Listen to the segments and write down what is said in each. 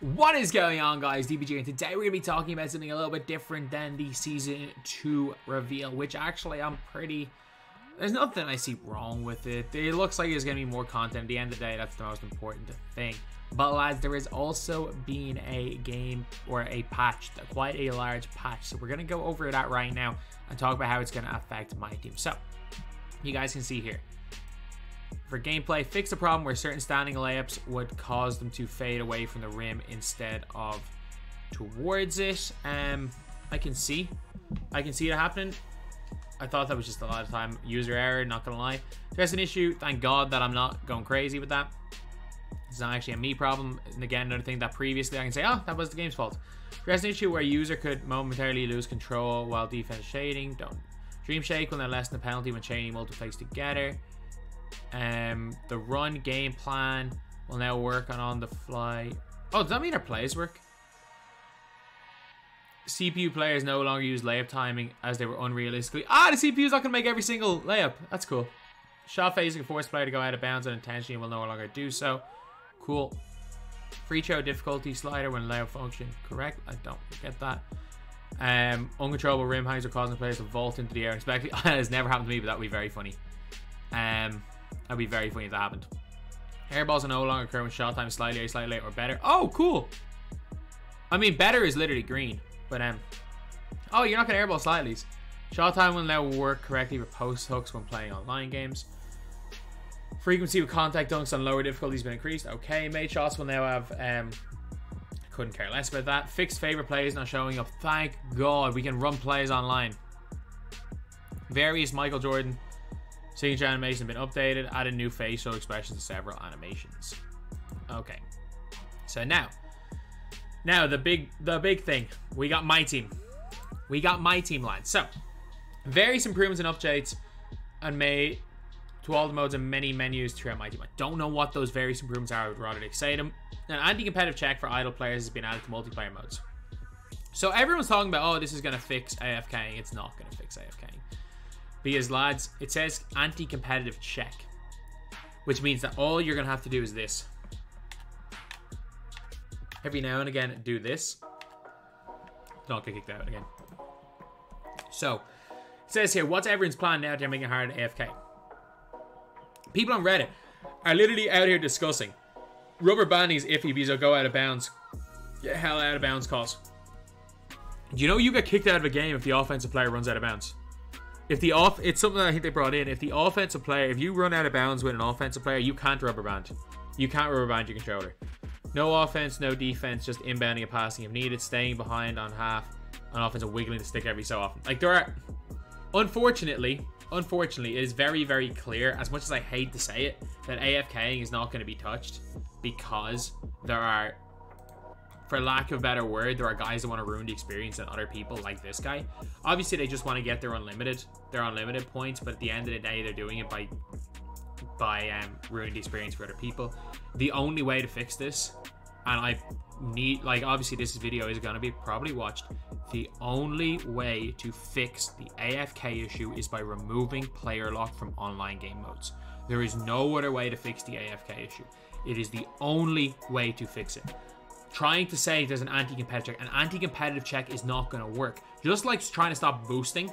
What is going on, guys? DBG, and today we're going to be talking about something a little bit different than the Season 2 reveal, which actually there's nothing I see wrong with it. It looks like there's going to be more content. At the end of the day, that's the most important thing. But lads, there is also been a game or a patch, quite a large patch. So we're going to go over that right now and talk about how it's going to affect my team. So you guys can see here. For gameplay, fix the problem where certain standing layups would cause them to fade away from the rim instead of towards it. I can see it happening. I thought that was just a lot of time user error, not gonna lie. There's an issue. Thank God that I'm not going crazy with that. It's not actually a me problem. And again, another thing that previously I can say, oh, that was the game's fault. There's an issue where a user could momentarily lose control while defense shading. Don't dream shake will now lessen the penalty when chaining multiple plays together. The run game plan will now work on the fly. Oh, does that mean our plays work? CPU players no longer use layup timing as they were unrealistically. The CPU's not gonna make every single layup. That's cool. Shot phasing can force player to go out of bounds unintentionally and will no longer do so. Cool. Free throw difficulty slider when layup function correct. I don't get that. Uncontrollable rim hangs are causing players to vault into the air. That has never happened to me, but that would be very funny. That'd be very funny if that happened. Airballs are no longer occur when shot time is slightly late or better. Oh, cool. I mean, better is literally green, but oh, you're not gonna airball slightly. Shot time will now work correctly with post hooks when playing online games. Frequency of contact dunks on lower difficulties has been increased. Okay, made shots will now have couldn't care less about that. Fixed favorite plays not showing up. Thank God we can run plays online. Various Michael Jordan signature animations have been updated. Added new facial expressions to several animations. Okay, so now the big thing. We got my team. We got my team, lads. So various improvements and updates and made to all the modes and many menus throughout my team. I don't know what those various improvements are. I would rather they say them. An anti-competitive check for idle players has been added to multiplayer modes. So everyone's talking about, oh, this is going to fix AFKing. It's not going to fix AFKing. Because, lads, it says anti-competitive check, which means that all you're going to have to do is this. Every now and again, do this. Don't get kicked out again. So, it says here, what's everyone's plan now to make it hard to AFK? People on Reddit are literally out here discussing rubber banding is iffy because it'll go out of bounds. Get hell out of bounds calls. You know you get kicked out of a game if the offensive player runs out of bounds. It's something that I think they brought in. If the offensive player, if you run out of bounds with an offensive player, you can't rubber band. You can't rubber band your controller. No offense, no defense, just inbounding and passing if needed, staying behind on half, on offense and wiggling the stick every so often. Like there are, unfortunately, it is very, very clear, as much as I hate to say it, that AFKing is not going to be touched because there are, for lack of a better word, there are guys that want to ruin the experience and other people like this guy. Obviously, they just want to get their unlimited points, but at the end of the day, they're doing it by ruining the experience for other people. The only way to fix this, and I need, like, obviously this video is going to be probably watched, the only way to fix the AFK issue is by removing player lock from online game modes. There is no other way to fix the AFK issue. It is the only way to fix it. Trying to say there's an anti-competitive check. An anti-competitive check is not going to work. Just like trying to stop boosting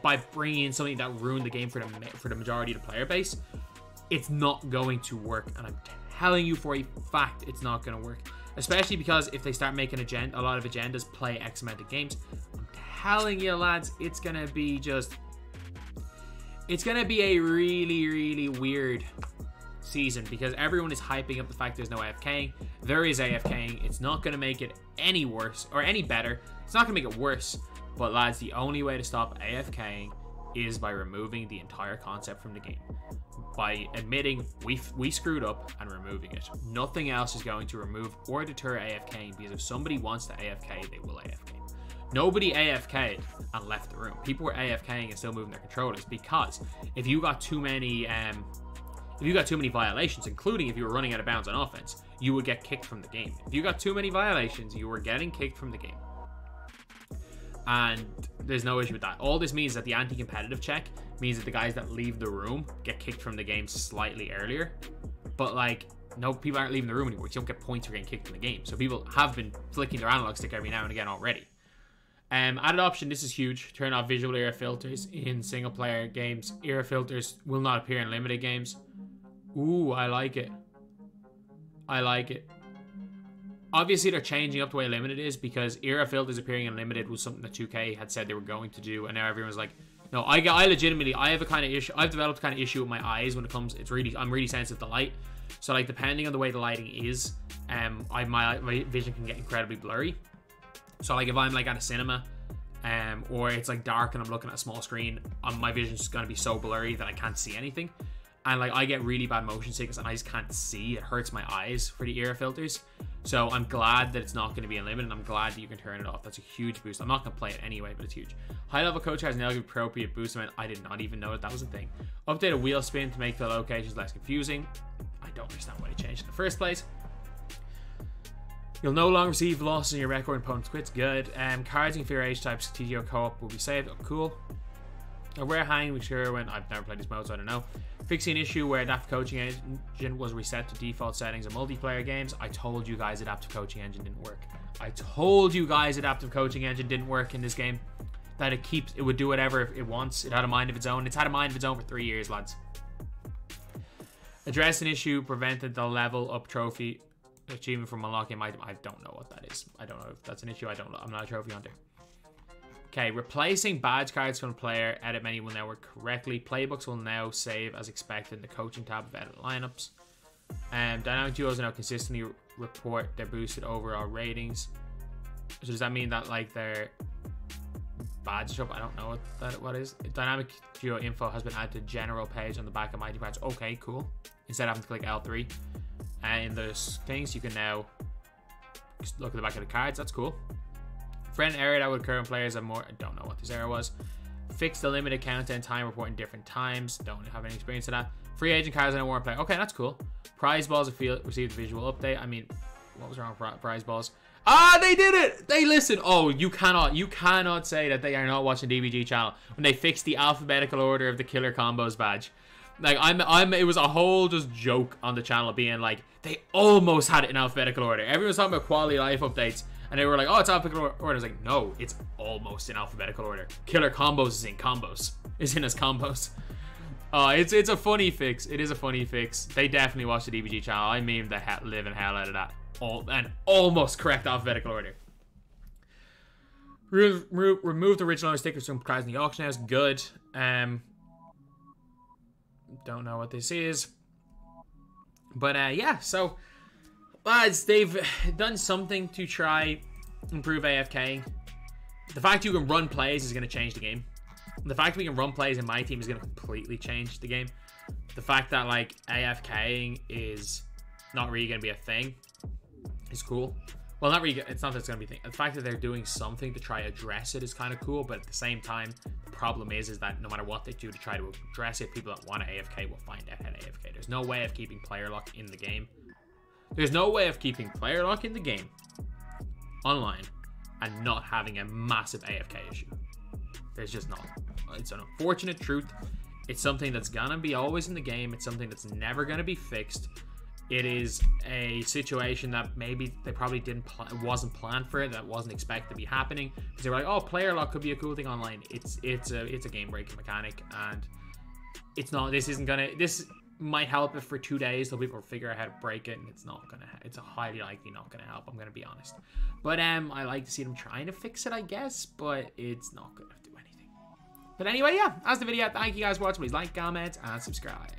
by bringing in something that ruined the game for the majority of the player base, it's not going to work. And I'm telling you for a fact it's not going to work. Especially because if they start making a lot of agendas play X amount of games, I'm telling you, lads, it's going to be a really, really weird season because everyone is hyping up the fact there's no AFKing. There is AFKing. It's not going to make it any worse or any better. It's not going to make it worse. But lads, the only way to stop AFKing is by removing the entire concept from the game. By admitting we screwed up and removing it. Nothing else is going to remove or deter AFKing because if somebody wants to AFK, they will AFK. Nobody AFK'd and left the room. People were AFKing and still moving their controllers because if you got too many violations, including if you were running out of bounds on offense, you would get kicked from the game. If you got too many violations, you were getting kicked from the game. And there's no issue with that. All this means that the anti-competitive check means that the guys that leave the room get kicked from the game slightly earlier. But like, no, people aren't leaving the room anymore. You don't get points for getting kicked in the game. So people have been flicking their analog stick every now and again already. Added option, this is huge. Turn off visual era filters in single player games. Era filters will not appear in limited games. Ooh, I like it. I like it. Obviously, they're changing up the way limited is, because era filters appearing in limited was something that 2K had said they were going to do, and now everyone's like, no, I legitimately, I have a kind of issue. I've developed a kind of issue with my eyes when it comes. I'm really sensitive to light. So like, depending on the way the lighting is, my vision can get incredibly blurry. So like, if I'm like at a cinema, or it's like dark and I'm looking at a small screen, my vision's just gonna be so blurry that I can't see anything. And like, I get really bad motion sickness and I just can't see. It hurts my eyes for the era filters. So I'm glad that it's not going to be unlimited. I'm glad that you can turn it off. That's a huge boost. I'm not going to play it anyway, but it's huge. High level coach has now appropriate boost amount. I did not even know that was a thing. Update a wheel spin to make the locations less confusing. I don't understand why they changed in the first place. You'll no longer receive losses in your record and opponent's quits. Good. Cards in inferior age types TGO co-op will be saved. Oh, cool. A rare hang, which sure when I've never played this mode, so I don't know. Fixing an issue where adaptive coaching engine was reset to default settings of multiplayer games. I told you guys adaptive coaching engine didn't work. I told you guys adaptive coaching engine didn't work in this game. That it would do whatever it wants. It had a mind of its own. It's had a mind of its own for 3 years, lads. Address an issue prevented the level up trophy achievement from unlocking my item. I don't know what that is. I don't know if that's an issue. I don't know. I'm not a trophy hunter. Okay, replacing badge cards from the player edit menu will now work correctly. Playbooks will now save as expected in the coaching tab of edit lineups. Dynamic duos now consistently report their boosted overall ratings. So does that mean that like their badge up? I don't know what is. Dynamic duo info has been added to general page on the back of Mighty Badge. Okay, cool. Instead of having to click L3. And in those things, you can now look at the back of the cards. That's cool. Friend error that would occur when players have more. I don't know what this error was. Fix the limited countdown time reporting different times. Don't have any experience of that. Free agent cards I don't want to play. Okay, that's cool. Prize balls received a visual update. I mean, what was wrong with prize balls? Ah, they did it! They listen. Oh, you cannot say that they are not watching DBG channel when they fixed the alphabetical order of the killer combos badge. Like it was a whole just joke on the channel being like, they almost had it in alphabetical order. Everyone was talking about quality life updates. And they were like, oh, it's alphabetical order. I was like, no, it's almost in alphabetical order. Killer combos is in combos. Is in as combos. It's a funny fix. It is a funny fix. They definitely watch the DBG channel. I mean the living hell out of that. And almost correct alphabetical order. Remove the original stickers from cards in the auction house. Good. Don't know what this is. But yeah, so lads, they've done something to try improve AFK. The fact you can run plays is going to change the game. The fact we can run plays in my team is going to completely change the game. The fact that like AFKing is not really going to be a thing is cool. Well, not really. It's not that it's going to be a thing. The fact that they're doing something to try address it is kind of cool. But at the same time, the problem is that no matter what they do to try to address it, people that want to AFK will find out how to AFK. There's no way of keeping player luck in the game. There's no way of keeping player luck in the game online and not having a massive AFK issue. There's just not. It's an unfortunate truth. It's something that's gonna be always in the game. It's something that's never gonna be fixed. It is a situation that maybe they probably wasn't planned for it, that wasn't expected to be happening. Because they were like, oh, player lock could be a cool thing online. It's a game breaking mechanic, and it's not. This might help it for 2 days till people figure out how to break it, and it's highly likely not gonna help. I'm gonna be honest. But I like to see them trying to fix it, I guess, but it's not gonna do anything. But anyway, yeah, that's the video. Thank you guys for watching. Please like, comment, and subscribe.